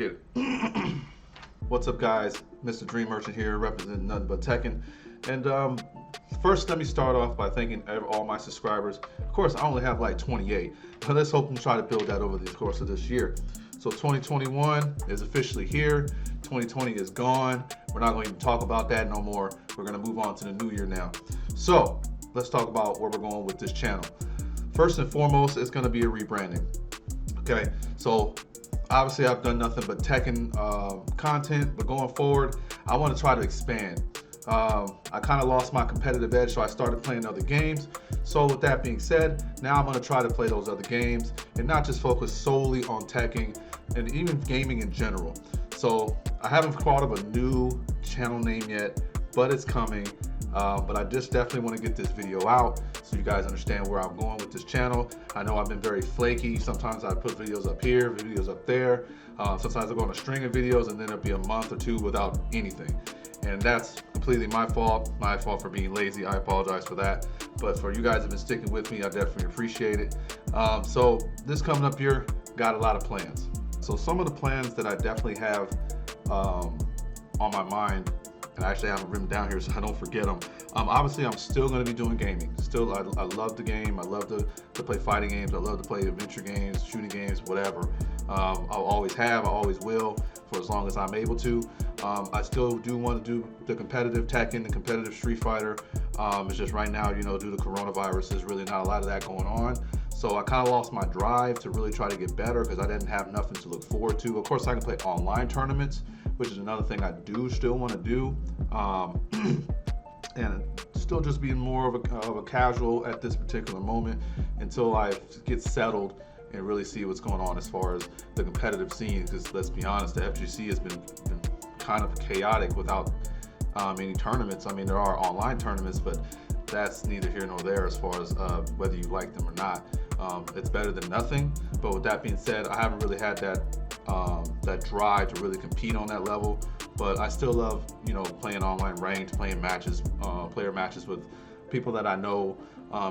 get it. What's up, guys? Mr. Dream Merchant here, representing nothing but Tekken. And first, let me start off by thanking all my subscribers. Of course, I only have like 28, but let's hope and try to build that over the course of this year. So 2021 is officially here. 2020 is gone. We're not going to even talk about that no more. We're going to move on to the new year now. So let's talk about where we're going with this channel. First and foremost, it's going to be a rebranding. Okay, so obviously I've done nothing but Tekken content, but going forward, I want to try to expand. I kind of lost my competitive edge, so I started playing other games. So with that being said, now I'm going to try to play those other games and not just focus solely on Tekken and even gaming in general. So I haven't thought of a new channel name yet, but it's coming. But I just definitely want to get this video out so you guys understand where I'm going with this channel. I know I've been very flaky. Sometimes I put videos up here, videos up there. Sometimes I go on a string of videos and then it'll be a month or two without anything. And that's completely my fault for being lazy. I apologize for that. But for you guys that have been sticking with me, I definitely appreciate it. So this coming up here, got a lot of plans. So some of the plans that I definitely have on my mind, and I actually have them written down here so I don't forget them. Obviously, I'm still going to be doing gaming. Still, I love the game. I love to play fighting games. I love to play adventure games, shooting games, whatever. I'll always have, I always will, for as long as I'm able to. I still do want to do the competitive Tekken, the competitive Street Fighter. It's just right now, you know, due to coronavirus, there's really not a lot of that going on. So I kind of lost my drive to really try to get better because I didn't have nothing to look forward to. Of course, I can play online tournaments, which is another thing I do still want to do. And still just being more of a casual at this particular moment until I get settled and really see what's going on as far as the competitive scene. Because let's be honest, the FGC has been kind of chaotic without any tournaments. I mean, there are online tournaments, but that's neither here nor there as far as whether you like them or not. It's better than nothing. But with that being said, I haven't really had that drive to really compete on that level. But I still love, you know, playing online ranked, playing matches, player matches with people that I know,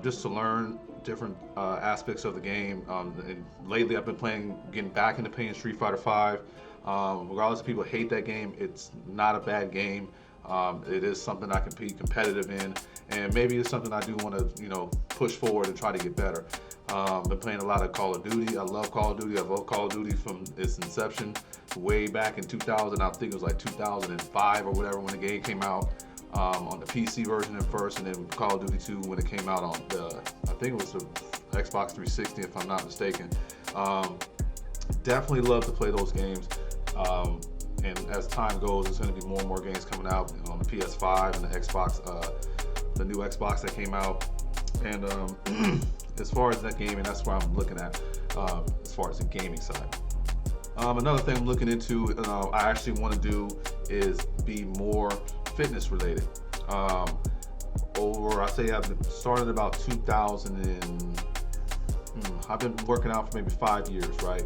just to learn different aspects of the game. And lately, I've been getting back into playing Street Fighter V. Regardless if people hate that game, it's not a bad game. It is something I can be competitive in, and maybe it's something I do want to, you know, push forward and try to get better. Been playing a lot of Call of Duty. I love Call of Duty. I love Call of Duty from its inception, way back in 2000. I think it was like 2005 or whatever when the game came out, on the PC version at first, and then Call of Duty 2 when it came out on the, I think it was the Xbox 360 if I'm not mistaken. Definitely love to play those games. And as time goes, there's going to be more and more games coming out on the PS5 and the Xbox, the new Xbox that came out. And as far as that gaming, that's what I'm looking at as far as the gaming side. Another thing I'm looking into, I actually want to do is be more fitness related. I say I've started about 2000 and I've been working out for maybe 5 years, right?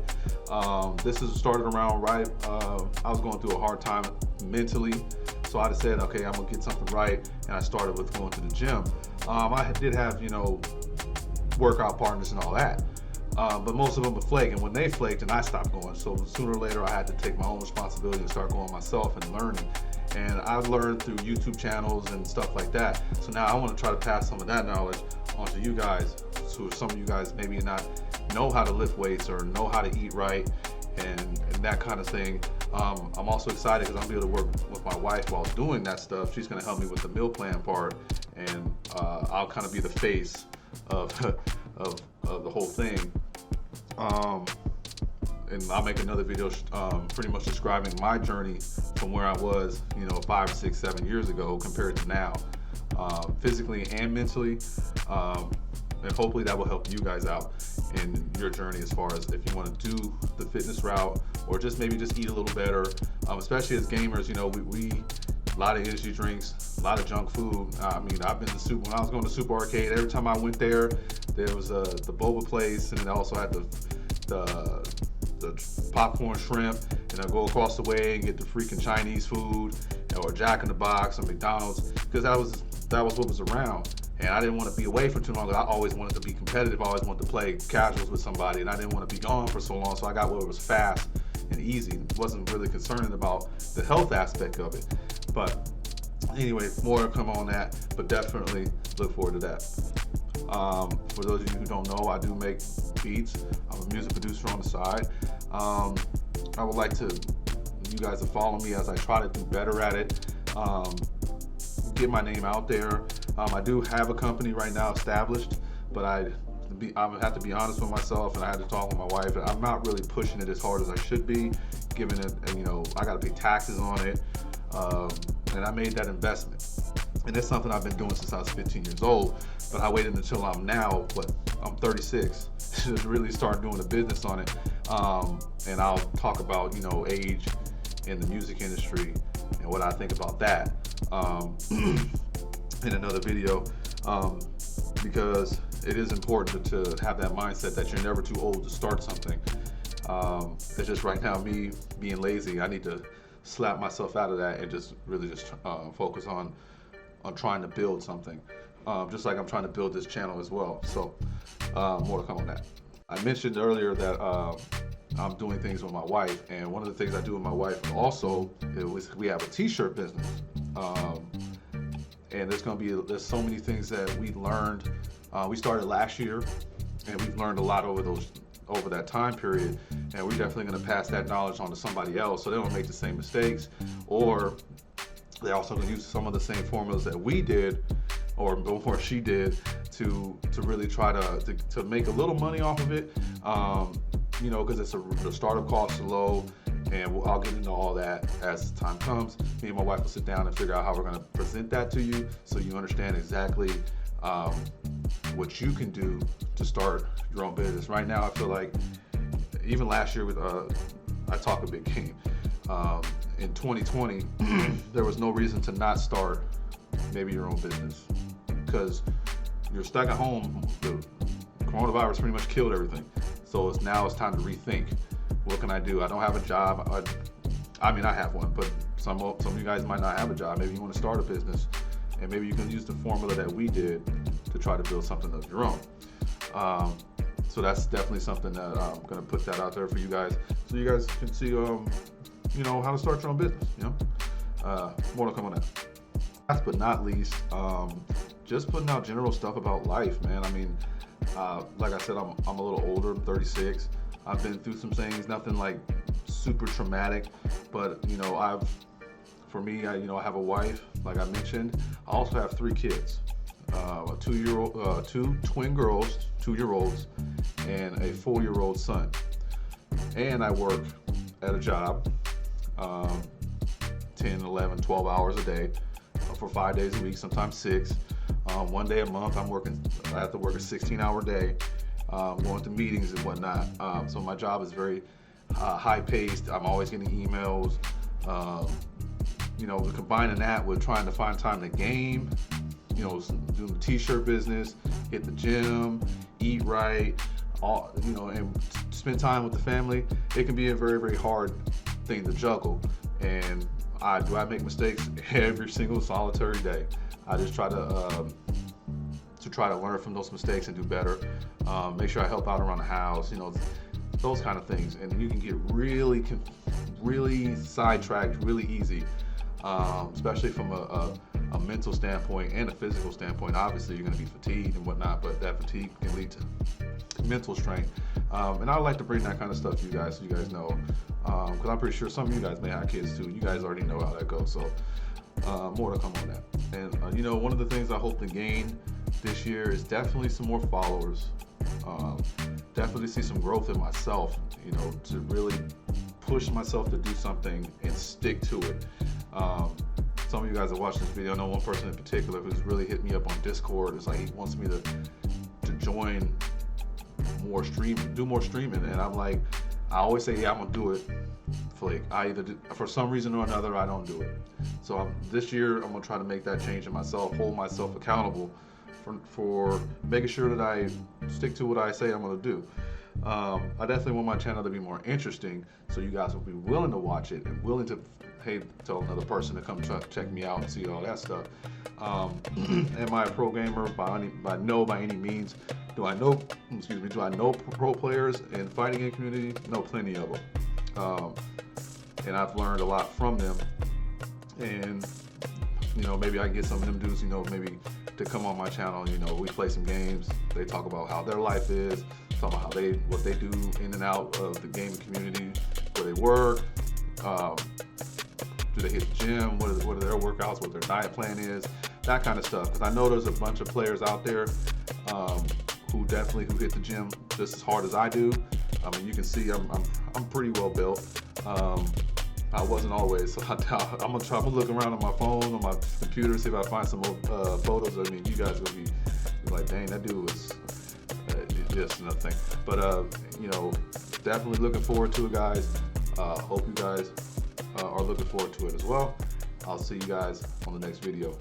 This is started around I was going through a hard time mentally, so I just said, okay, I'm gonna get something right, and I started with going to the gym. I did have, you know, workout partners and all that, but most of them would flake, and when they flaked, and I stopped going. So sooner or later, I had to take my own responsibility and start going myself and learning. And I learned through YouTube channels and stuff like that. So now I want to try to pass some of that knowledge onto you guys. So some of you guys maybe not know how to lift weights or know how to eat right and that kind of thing. I'm also excited because I'm going to be able to work with my wife while doing that stuff. She's going to help me with the meal plan part, and I'll kind of be the face of the whole thing. And I'll make another video pretty much describing my journey from where I was, you know, 5, 6, 7 years ago compared to now, physically and mentally. And hopefully that will help you guys out in your journey as far as if you want to do the fitness route or just maybe just eat a little better. Especially as gamers, you know, we a lot of energy drinks, a lot of junk food. I mean, I've been to when I was going to Super Arcade, every time I went there was the boba place, and it also had the popcorn shrimp, and I'd go across the way and get the freaking Chinese food, or Jack in the Box or McDonald's, because that was what was around. And I didn't want to be away for too long. I always wanted to be competitive. I always wanted to play casuals with somebody, and I didn't want to be gone for so long. So I got what was fast and easy. Wasn't really concerned about the health aspect of it. But anyway, more to come on that, but definitely look forward to that. For those of you who don't know, I do make beats. I'm a music producer on the side. I would like you guys to follow me as I try to do better at it, get my name out there. I do have a company right now established, but I have to be honest with myself, and I had to talk with my wife. I'm not really pushing it as hard as I should be, given it, I got to pay taxes on it, and I made that investment. And it's something I've been doing since I was 15 years old, but I waited until I'm 36 to really start doing a business on it. And I'll talk about, age in the music industry and what I think about that in another video, because it is important to have that mindset that you're never too old to start something. It's just right now me being lazy. I need to slap myself out of that and just really focus on trying to build something, just like I'm trying to build this channel as well. So more to come on that. I mentioned earlier that I'm doing things with my wife, and one of the things I do with my wife also is we have a T-shirt business, and there's so many things that we learned. We started last year, and we've learned a lot over that time period, and we're definitely going to pass that knowledge on to somebody else so they don't make the same mistakes, or they're also going to use some of the same formulas that we did or before she did to really try to make a little money off of it, because the startup costs are low, and I'll get into all that as time comes. Me and my wife will sit down and figure out how we're going to present that to you so you understand exactly what you can do to start your own business. Right now, I feel like even last year with I Talk a Big Game, in 2020, there was no reason to not start maybe your own business, because you're stuck at home. The coronavirus pretty much killed everything. So now it's time to rethink. What can I do? I don't have a job. I have one, but some of you guys might not have a job. Maybe you want to start a business, and maybe you can use the formula that we did to try to build something of your own. So that's definitely something that I'm going to put that out there for you guys, so you guys can see, how to start your own business. More to come on that. Last but not least, just putting out general stuff about life, man. Like I said, I'm a little older. I'm 36. I've been through some things, nothing like super traumatic, but I have a wife, like I mentioned. I also have 3 kids, a 2-year-old, 2 twin girls, 2-year-olds, and a 4-year-old son. And I work at a job, 10, 11, 12 hours a day for 5 days a week, sometimes 6. One day a month I have to work a 16-hour day, going to meetings and whatnot. So my job is very high-paced. I'm always getting emails. Combining that with trying to find time to game, doing the T-shirt business, hit the gym, eat right, and spend time with the family. It can be a very, very hard thing to juggle. And I make mistakes every single solitary day. I just try to learn from those mistakes and do better. Make sure I help out around the house, those kind of things. And you can get really sidetracked really easy, especially from a mental standpoint and a physical standpoint. Obviously, you're going to be fatigued and whatnot, but that fatigue can lead to mental strain. And I like to bring that kind of stuff to you guys so you guys know, because I'm pretty sure some of you guys may have kids too. You guys already know how that goes. So more to come on that. And one of the things I hope to gain this year is definitely some more followers. Definitely see some growth in myself, to really push myself to do something and stick to it. Some of you guys that watch this video, I know one person in particular who's really hit me up on Discord. It's like he wants me to join more streaming, do more streaming, and I'm like, I always say, yeah, I'm gonna do it. For some reason or another, I don't do it. So this year, I'm gonna try to make that change in myself, hold myself accountable for making sure that I stick to what I say I'm gonna do. I definitely want my channel to be more interesting, so you guys will be willing to watch it and willing to, tell another person to come check me out and see all that stuff. Am I a pro gamer by any means? Do I know pro players in fighting game community? No, plenty of them. And I've learned a lot from them. And maybe I can get some of them dudes, maybe to come on my channel. We play some games. They talk about how their life is, talk about what they do in and out of the gaming community, where they work. Do they hit the gym? What are their workouts? What their diet plan is? That kind of stuff. Because I know there's a bunch of players out there who hit the gym just as hard as I do. I mean, you can see I'm pretty well built. I wasn't always, so I'm gonna look around on my phone, on my computer, see if I find some photos. I mean, you guys will be like, dang, that dude was just another thing. But definitely looking forward to it, guys. Hope you guys are looking forward to it as well. I'll see you guys on the next video.